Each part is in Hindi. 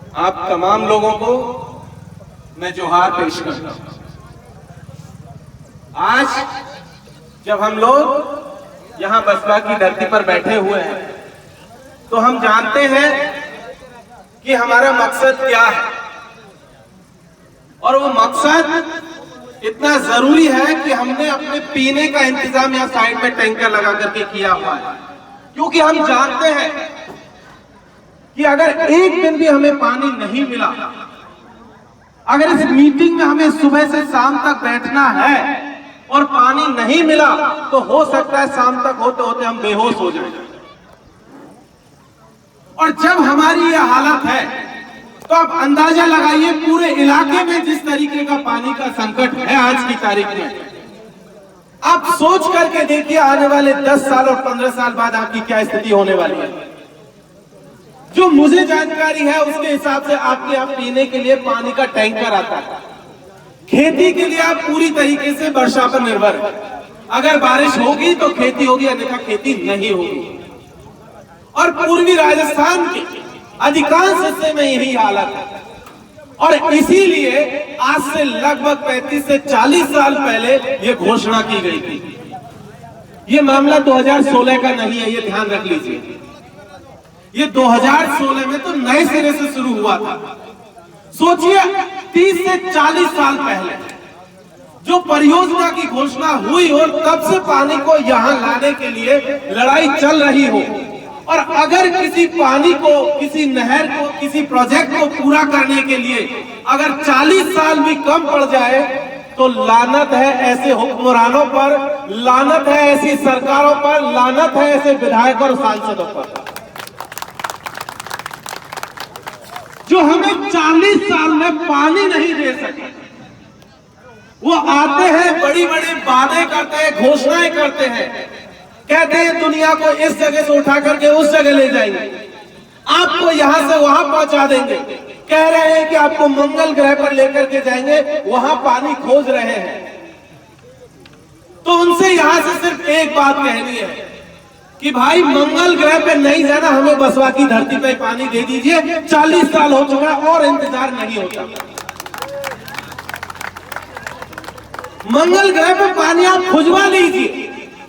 आप तमाम लोगों को मैं जोहार पेश करता हूं। आज जब हम लोग यहां बसपा की धरती पर बैठे हुए हैं तो हम जानते हैं कि हमारा मकसद क्या है, और वो मकसद इतना जरूरी है कि हमने अपने पीने का इंतजाम यहाँ साइड में टैंकर लगा करके किया हुआ है, क्योंकि हम जानते हैं कि अगर एक दिन भी हमें पानी नहीं मिला, अगर इस मीटिंग में हमें सुबह से शाम तक बैठना है और पानी नहीं मिला तो हो सकता है शाम तक होते होते हम बेहोश हो जाएं। और जब हमारी यह हालत है तो आप अंदाजा लगाइए पूरे इलाके में जिस तरीके का पानी का संकट है आज की तारीख में, आप सोच करके देखिए आने वाले 10 साल और 15 साल बाद आपकी क्या स्थिति होने वाली है। जो मुझे जानकारी है उसके हिसाब से आपके यहाँ पीने के लिए पानी का टैंकर आता है। खेती के लिए आप पूरी तरीके से वर्षा पर निर्भर है, अगर बारिश होगी तो खेती होगी, अन्यथा खेती नहीं होगी। और पूर्वी राजस्थान के अधिकांश हिस्से में यही हालत है, और इसीलिए आज से लगभग 35 से 40 साल पहले यह घोषणा की गई थी। यह मामला 2016 का नहीं है, ये ध्यान रख लीजिए। ये 2016 में तो नए सिरे से शुरू हुआ था। सोचिए 30 से 40 साल पहले जो परियोजना की घोषणा हुई और तब से पानी को यहां लाने के लिए लड़ाई चल रही हो, और अगर किसी पानी को, किसी नहर को, किसी प्रोजेक्ट को पूरा करने के लिए अगर 40 साल भी कम पड़ जाए तो लानत है ऐसे हुक्मरानों पर, लानत है ऐसी सरकारों पर, लानत है ऐसे विधायक और सांसदों पर जो हमें 40 साल में पानी नहीं दे सके। वो आते हैं, बड़ी बड़ी बातें करते हैं, घोषणाएं करते हैं, कहते हैं दुनिया को इस जगह से उठा करके उस जगह ले जाएंगे, आपको यहां से वहां पहुंचा देंगे, कह रहे हैं कि आपको मंगल ग्रह पर लेकर के जाएंगे, वहां पानी खोज रहे हैं। तो उनसे यहां से सिर्फ एक बात कहनी है कि भाई मंगल ग्रह पे नहीं जाना, हमें बसवा की धरती पे पानी दे दीजिए। 40 साल हो चुका है और इंतजार नहीं होता। मंगल ग्रह पे पानी आप खुजवा लीजिए,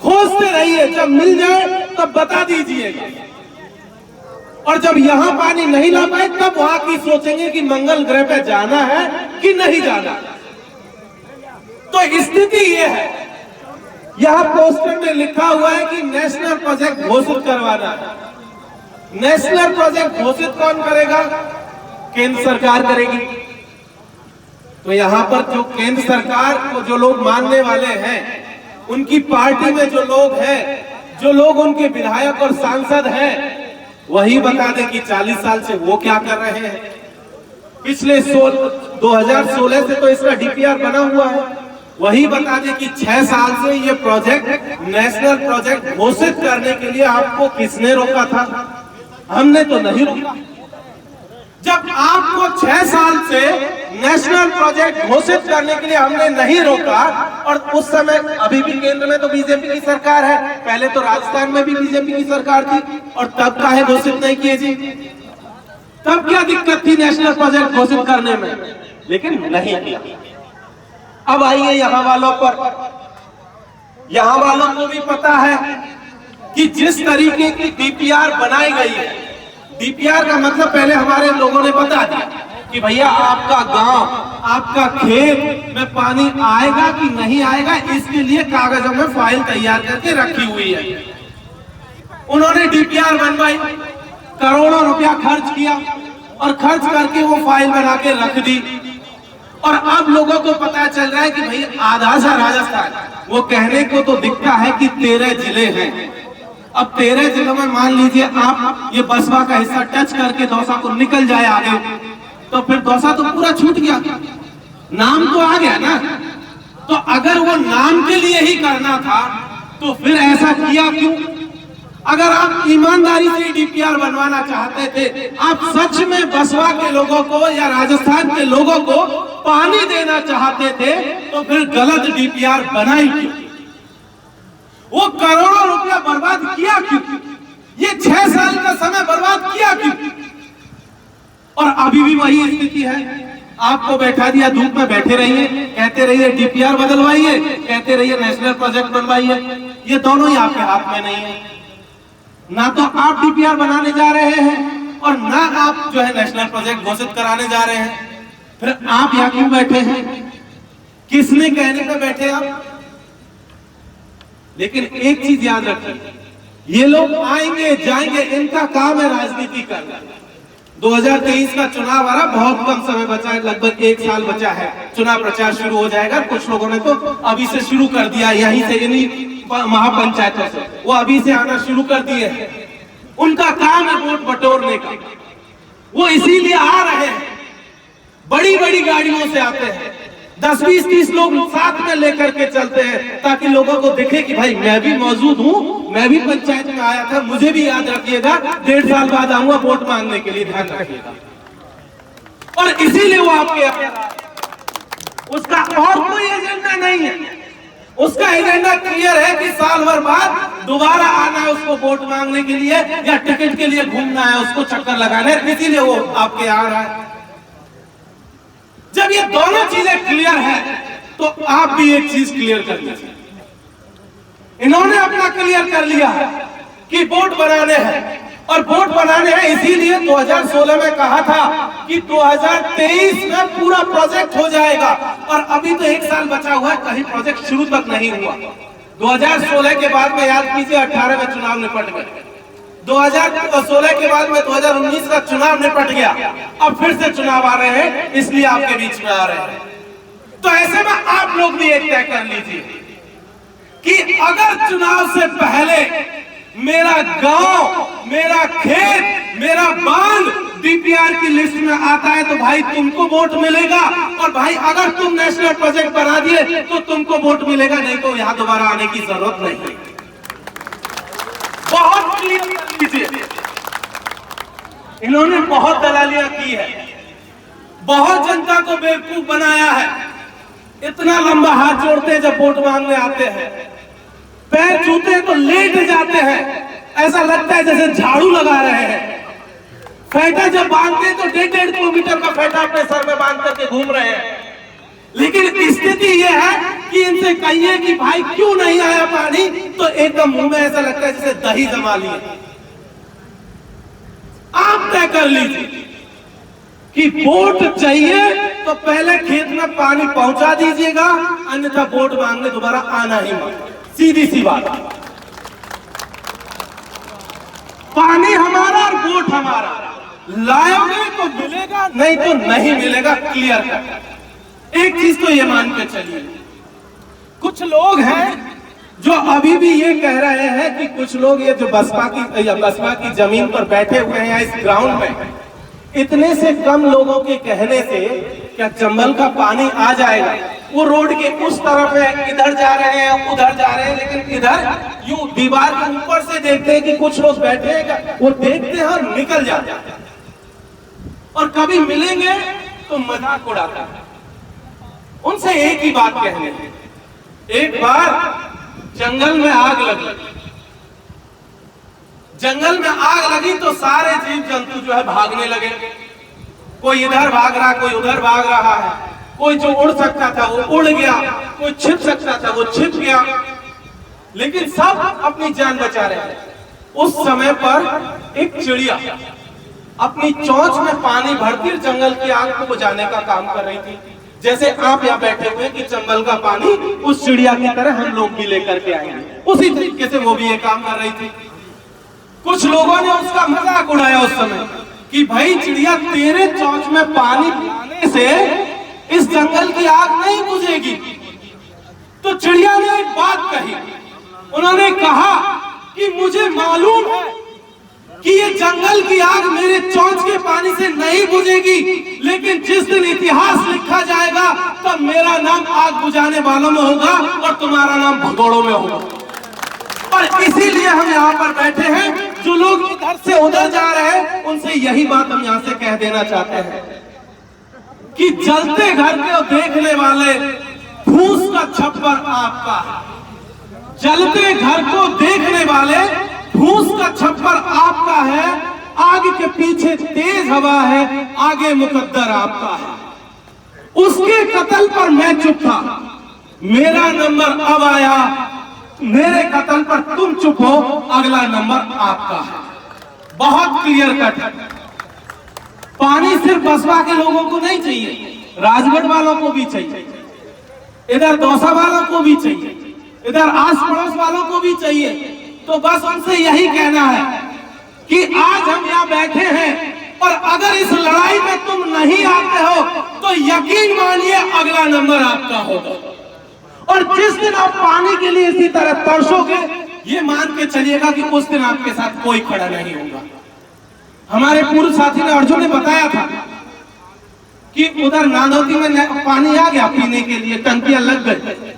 खोजते रहिए, जब मिल जाए तब बता दीजिएगा। और जब यहां पानी नहीं ला पाए तब वहां की सोचेंगे कि मंगल ग्रह पे जाना है कि नहीं जाना। तो स्थिति यह है, यहां पोस्टर में लिखा हुआ है कि नेशनल प्रोजेक्ट घोषित करवाना है। नेशनल प्रोजेक्ट घोषित कौन करेगा? केंद्र सरकार करेगी। तो यहां पर जो केंद्र सरकार को जो लोग मानने वाले हैं, उनकी पार्टी में जो लोग हैं, जो लोग उनके विधायक और सांसद हैं, वही बता दें कि 40 साल से वो क्या कर रहे हैं। पिछले 2016 से तो इसका डीपीआर बना हुआ है, वही बता दें कि 6 साल से ये प्रोजेक्ट, नेशनल प्रोजेक्ट घोषित करने के लिए आपको किसने रोका था? हमने तो नहीं रोका। जब आपको 6 साल से नेशनल प्रोजेक्ट घोषित करने के लिए हमने नहीं रोका, और उस समय अभी भी केंद्र में तो बीजेपी की सरकार है, पहले तो राजस्थान में भी बीजेपी की सरकार थी, और तब काहे घोषित नहीं किए जी? तब क्या दिक्कत थी नेशनल प्रोजेक्ट घोषित करने में? लेकिन नहीं किया। अब आइए यहां वालों पर। यहां वालों को भी पता है कि जिस तरीके की डीपीआर बनाई गई है, डीपीआर का मतलब पहले हमारे लोगों ने बता दिया कि भैया आपका गांव, आपका खेत में पानी आएगा कि नहीं आएगा, इसके लिए कागजों में फाइल तैयार करके रखी हुई है। उन्होंने डीपीआर बनवाई, करोड़ों रुपया खर्च किया, और खर्च करके वो फाइल बना के रख दी। और अब लोगों को पता चल रहा है कि भाई आधा सा राजस्थान, वो कहने को तो दिखता है कि 13 जिले हैं। अब 13 जिलों में मान लीजिए आप ये बसपा का हिस्सा टच करके दौसा को निकल जाए आगे, तो फिर दौसा तो पूरा छूट गया, नाम तो आ गया ना। तो अगर वो नाम के लिए ही करना था तो फिर ऐसा किया क्यों? अगर आप ईमानदारी से डीपीआर बनवाना चाहते थे, आप सच में बसवा के लोगों को या राजस्थान के लोगों को पानी देना चाहते थे, तो फिर गलत डीपीआर बनाई क्यों? वो करोड़ों रुपया बर्बाद किया क्यों? ये 6 साल का समय बर्बाद किया क्यों? और अभी भी वही स्थिति है। आपको बैठा दिया, धूप में बैठे रहिए, कहते रहिए डीपीआर बदलवाइए, कहते रहिए नेशनल प्रोजेक्ट बनवाइए। ये दोनों ही आपके हाथ में नहीं है। ना तो आप डीपीआर बनाने जा रहे हैं और ना आप जो है नेशनल प्रोजेक्ट घोषित कराने जा रहे हैं। फिर आप यहाँ क्यों बैठे हैं? किसने कहने पे बैठे आप? लेकिन एक चीज याद रखिए, ये लोग आएंगे जाएंगे, इनका काम है राजनीति करना। 2023 का चुनाव आ रहा, बहुत कम समय बचा है, लगभग 1 साल बचा है। चुनाव प्रचार शुरू हो जाएगा। कुछ लोगों ने तो अभी से शुरू कर दिया, यहीं से इन्हीं महापंचायतों से वो अभी से आना शुरू कर दिए हैं। उनका काम है वोट बटोरने का। वो इसीलिए आ रहे हैं, बड़ी बड़ी गाड़ियों से आते हैं, 10, 20, 30 लोग साथ में लेकर के चलते हैं, ताकि लोगों को दिखे कि भाई मैं भी मौजूद हूँ, मैं भी पंचायत में आया था, मुझे भी याद रखिएगा, 1.5 साल बाद आऊंगा वोट मांगने के लिए, ध्यान रखिएगा। और इसीलिए वो आपके उसका और कोई एजेंडा नहीं है। उसका एजेंडा क्लियर है कि साल भर बाद दोबारा आना है उसको वोट मांगने के लिए, या टिकट के लिए घूमना है, उसको चक्कर लगाना है, इसीलिए वो आपके यहाँ आ रहा है। जब ये दोनों चीजें क्लियर है तो आप भी एक चीज क्लियर कर लीजिए। इन्होंने अपना क्लियर कर लिया है कि वोट बनाने हैं, और वोट बनाने हैं इसीलिए 2016 में कहा था कि 2023 में पूरा प्रोजेक्ट हो जाएगा, और अभी तो 1 साल बचा हुआ है, कहीं प्रोजेक्ट शुरू तक नहीं हुआ। 2016 के बाद में याद कीजिए 18 में चुनाव निपट गए, 2016 के बाद में 2019 का चुनाव निपट गया, अब फिर से चुनाव आ रहे हैं, इसलिए आपके बीच में आ रहे हैं। तो ऐसे में आप लोग भी एक तय कर लीजिए कि अगर चुनाव से पहले मेरा गांव, मेरा खेत, मेरा बांध डीपीआर की लिस्ट में आता है तो भाई तुमको वोट मिलेगा, और भाई अगर तुम नेशनल प्रोजेक्ट बना दिए तो तुमको वोट मिलेगा, नहीं तो यहां दोबारा आने की जरूरत नहीं। बहुत क्लियर कर लीजिए। इन्होंने बहुत दलालियां की है, बहुत जनता को बेवकूफ बनाया है। इतना लंबा हाथ जोड़ते हैं जब वोट मांगने आते हैं, पैर छूते हैं तो लेट जाते हैं, ऐसा लगता है जैसे झाड़ू लगा रहे हैं। फेंटा जब बांधते हैं तो 1.5 किलोमीटर का फेंटा अपने सर में बांध करके घूम रहे हैं। लेकिन स्थिति यह है कि इनसे कहिए कि भाई क्यों नहीं आया पानी, तो एकदम मुंह में ऐसा लगता है जैसे दही जमा लिए। आप तय कर लीजिए कि वोट चाहिए तो पहले खेत में पानी पहुंचा दीजिएगा, अन्यथा वोट मांगने दोबारा आना ही मत। सीधी सी बात, पानी हमारा और वोट हमारा, लाओगे तो मिलेगा, नहीं तो नहीं मिलेगा, क्लियर कर। एक चीज तो ये मान के चलिए, कुछ लोग हैं जो अभी भी ये कह रहे हैं कि कुछ लोग ये जो बसपा की जमीन पर बैठे हुए हैं इस ग्राउंड में, इतने से कम लोगों के कहने से क्या चंबल का पानी आ जाएगा? वो रोड के उस तरफ है, इधर जा रहे हैं, उधर जा रहे हैं, लेकिन इधर यूं दीवार के ऊपर से देखते हैं कि कुछ लोग बैठे हैं, वो देखते हैं और निकल जाते हैं, और कभी मिलेंगे तो मजाक उड़ाता है। उनसे एक ही बात कहने, एक बार जंगल में आग लगी, जंगल में आग लगी तो सारे जीव जंतु जो है भागने लगे। कोई इधर भाग रहा, कोई उधर भाग रहा है, कोई जो उड़ सकता था वो उड़ गया, कोई छिप सकता था वो छिप गया, लेकिन सब अपनी जान बचा रहे थे। उस समय पर एक चिड़िया अपनी चोंच में पानी भरती जंगल की आग को बुझाने का काम कर रही थी। जैसे आप यहाँ बैठे हुए कि चंबल का पानी उस चिड़िया की तरह हम लोग भी लेकर के आएंगे, उसी तरीके से वो भी ये काम कर रही थी। कुछ लोगों ने उसका मजाक उड़ाया उस समय कि भाई चिड़िया, तेरे चोंच में पानी पिलाने से इस जंगल की आग नहीं बुझेगी। तो चिड़िया ने एक बात कही, उन्होंने कहा कि मुझे मालूम है कि ये जंगल की आग मेरे चोंच के पानी से नहीं बुझेगी, लेकिन जिस दिन इतिहास लिखा जाएगा तब मेरा नाम आग बुझाने वालों में होगा और तुम्हारा नाम भगोड़ों में होगा। और इसीलिए हम यहाँ पर बैठे हैं। जो लोग इधर से उधर जा रहे हैं उनसे यही बात हम यहाँ से कह देना चाहते हैं कि जलते घर को देखने वाले फूस का छप्पर आपका है। जलते घर को देखने वाले फूस का छप्पर आपका है, आग के पीछे तेज हवा है, आगे मुकद्दर आपका है। उसके कत्ल पर मैं चुप था, मेरा नंबर अब आया, मेरे कत्ल पर तुम चुप हो, अगला नंबर आपका है। बहुत क्लियर कट है। पानी सिर्फ बसपा के लोगों को नहीं चाहिए, राजगढ़ वालों को भी चाहिए, इधर दौसा वालों को भी चाहिए, इधर आस पड़ोस वालों को भी चाहिए। तो बस उनसे यही कहना है कि आज हम यहाँ बैठे हैं और अगर इस लड़ाई में तुम नहीं आते हो तो यकीन मानिए अगला नंबर आपका होगा। और जिस दिन आप पानी के लिए इसी तरह तरसोगे, ये मान के चलिएगा कि उस दिन आपके साथ कोई खड़ा नहीं होगा। हमारे पूर्व साथी ने अर्जुन ने बताया था कि उधर नांदौती में पानी आ गया पीने के लिए, टंकियां लग गई,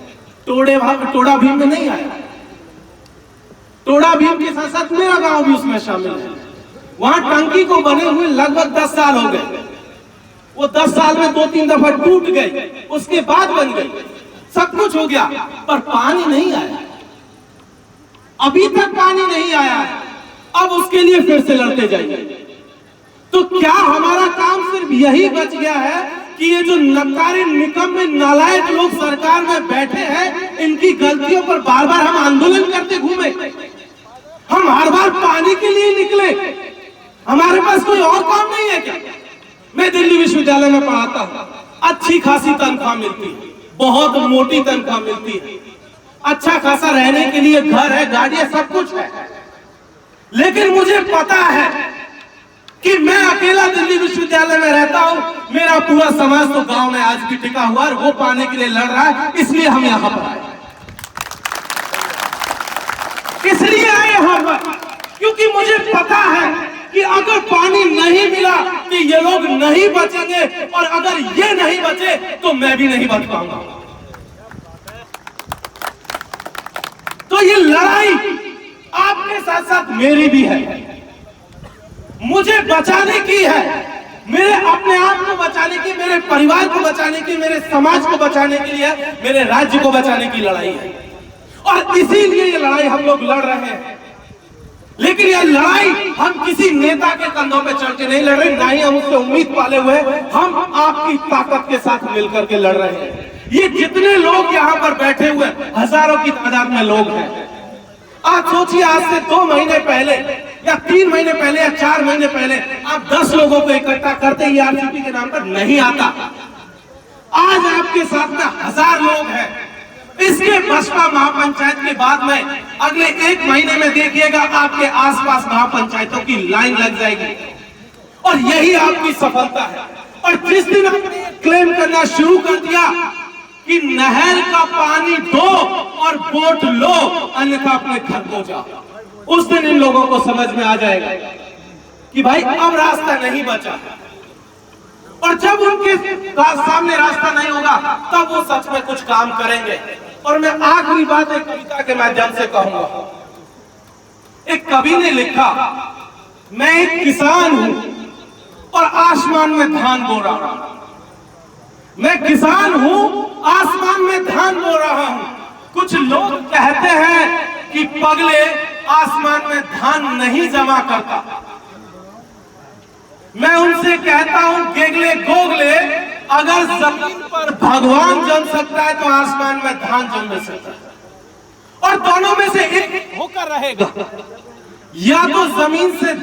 टोड़ा भीम में नहीं आया। टोड़ा भीम के साथ साथ मेरा गांव भी उसमें शामिल है। वहां टंकी को बने हुए लगभग 10 साल हो गए। वो 10 साल में 2-3 दफा टूट गई, उसके बाद बन गई, सब कुछ हो गया, पर पानी नहीं आया। अभी तक पानी नहीं आया है, अब उसके लिए फिर से लड़ते जाइए। तो क्या हमारा काम सिर्फ यही बच गया है कि ये जो नकारी निकम्मे नालायक लोग सरकार में बैठे हैं, इनकी गलतियों पर बार बार हम आंदोलन करते घूमे? हम हर बार पानी के लिए निकले? हमारे पास कोई और काम नहीं है क्या? मैं दिल्ली विश्वविद्यालय में पढ़ाता हूँ, अच्छी खासी तनख्वाह मिलती है, बहुत मोटी तनख्वाह मिलती है, अच्छा खासा रहने के लिए घर है, गाड़ियां, सब कुछ है। लेकिन मुझे पता है कि मैं अकेला दिल्ली विश्वविद्यालय में रहता हूं, मेरा पूरा समाज तो गांव में आज भी टिका हुआ है, वो पाने के लिए लड़ रहा है, इसलिए हम यहां पर आए। इसलिए आए यहां पर क्योंकि मुझे पता है कि अगर पानी नहीं मिला तो ये लोग नहीं बचेंगे, और अगर ये नहीं बचे तो मैं भी नहीं बच पाऊंगा। तो ये लड़ाई आपके साथ साथ मेरी भी है, मुझे बचाने की है, मेरे अपने आप को बचाने की, मेरे परिवार को बचाने की, मेरे समाज को बचाने के लिए, मेरे राज्य को बचाने की लड़ाई है। और इसीलिए ये लड़ाई हम लोग लड़ रहे हैं। लेकिन ये लड़ाई हम किसी नेता के कंधों पे चढ़ के नहीं लड़ रहे, ना ही हम उससे उम्मीद पाले हुए, हम आपकी ताकत के साथ मिलकर के लड़ रहे हैं। ये जितने लोग यहाँ पर बैठे हुए, हजारों की तादाद में लोग हैं। आप सोचिए, आज से 2 महीने पहले या 3 महीने पहले या 4 महीने पहले आप 10 लोगों को इकट्ठा करते ही आरसीपी के नाम पर नहीं आता। आज आपके साथ में 1000 लोग हैं। इसके बसपा महापंचायत के बाद में अगले 1 महीने में देखिएगा आपके आसपास महापंचायतों की लाइन लग जाएगी, और यही आपकी सफलता है। और जिस दिन आपने क्लेम करना शुरू कर दिया कि नहर का पानी दो और वोट लो, अन्यथा अपने घर को जाओ, उस दिन इन लोगों को समझ में आ जाएगा कि भाई अब रास्ता नहीं बचा। और जब उनके सामने रास्ता नहीं होगा तब वो सच में कुछ काम करेंगे। और मैं आखिरी बात एक कविता के माध्यम से कहूंगा। एक कवि ने लिखा, मैं एक किसान हूं और आसमान में धान बो रहा हूं। मैं किसान हूं, आसमान में धान बो रहा हूं। कुछ लोग कहते हैं कि पगले आसमान में धान नहीं जमा करता। मैं उनसे कहता हूं, गेगले गोगले, अगर जमीन पर भगवान जम सकता है तो आसमान में धान जम नहीं सकता। और दोनों में से एक होकर रहेगा, या तो जमीन से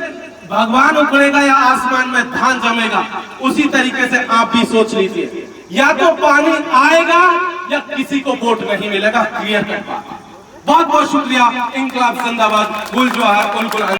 भगवान उखड़ेगा या आसमान में धान जमेगा। उसी तरीके से आप भी सोच लीजिए, या तो पानी आएगा या किसी को वोट नहीं मिलेगा। क्लियर कट बात। बहुत बहुत शुक्रिया। इंकलाब जिंदाबाद। गुल जोहार।